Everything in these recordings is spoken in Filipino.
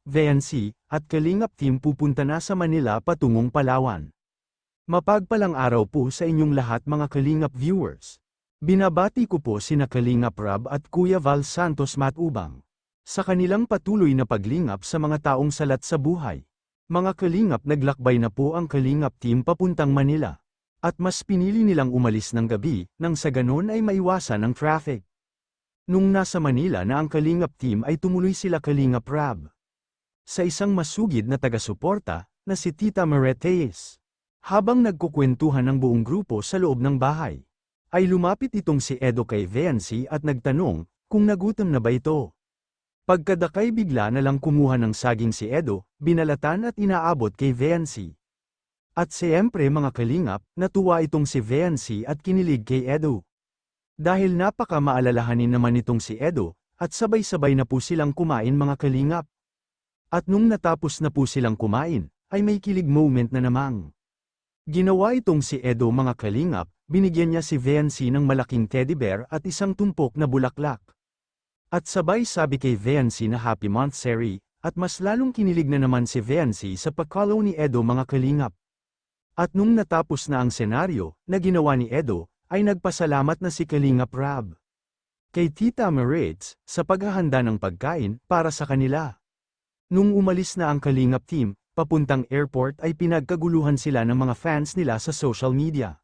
VNC, at Kalingap Team pupunta na sa Manila patungong Palawan. Mapagpalang araw po sa inyong lahat mga Kalingap viewers. Binabati ko po sina Kalingap Rab at Kuya Val Santos Matubang sa kanilang patuloy na paglingap sa mga taong salat sa buhay. Mga Kalingap, naglakbay na po ang Kalingap Team papuntang Manila. At mas pinili nilang umalis ng gabi, nang sa ganon ay maiwasan ang traffic. Nung nasa Manila na ang Kalingap Team ay tumuloy sila Kalingap Rab sa isang masugid na taga-suporta, na si Tita Maretes. Habang nagkukwentuhan ng buong grupo sa loob ng bahay, ay lumapit itong si Edo kay VNC at nagtanong, kung nagutom na ba ito. Pagkadakay bigla na lang kumuha ng saging si Edo, binalatan at inaabot kay VNC. At siyempre mga Kalingap, natuwa itong si VNC at kinilig kay Edo. Dahil napaka maalalahanin naman itong si Edo, at sabay-sabay na po silang kumain mga Kalingap. At nung natapos na po silang kumain, ay may kilig moment na namang. Ginawa itong si Edo mga Kalingap, binigyan niya si VNC ng malaking teddy bear at isang tumpok na bulaklak. At sabay sabi kay VNC na Happy Monthsary, at mas lalong kinilig na naman si VNC sa pagkalaw ni Edo mga Kalingap. At nung natapos na ang senaryo, na ginawa ni Edo, ay nagpasalamat na si Kalingap Rab kay Tita Maretes, sa paghahanda ng pagkain, para sa kanila. Nung umalis na ang Kalingap Team, papuntang airport ay pinagkaguluhan sila ng mga fans nila sa social media.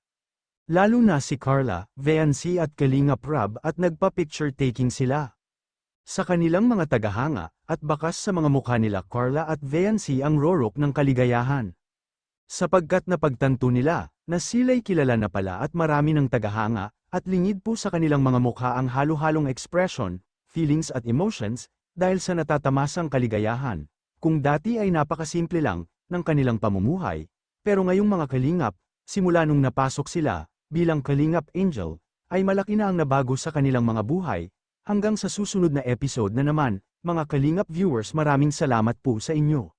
Lalo na si Carla, VNC at Kalingap Rab at nagpa-picture taking sila. Sa kanilang mga tagahanga, at bakas sa mga mukha nila Carla at VNC ang rorok ng kaligayahan. Sapagkat napagtanto nila, na sila'y kilala na pala at marami ng tagahanga, at lingid po sa kanilang mga mukha ang halo-halong expression, feelings at emotions, dahil sa natatamasang kaligayahan. Kung dati ay napakasimple lang, ng kanilang pamumuhay, pero ngayong mga Kalingap, simula nung napasok sila, bilang Kalingap Angel, ay malaki na ang nabago sa kanilang mga buhay. Hanggang sa susunod na episode na naman, mga Kalingap viewers, maraming salamat po sa inyo.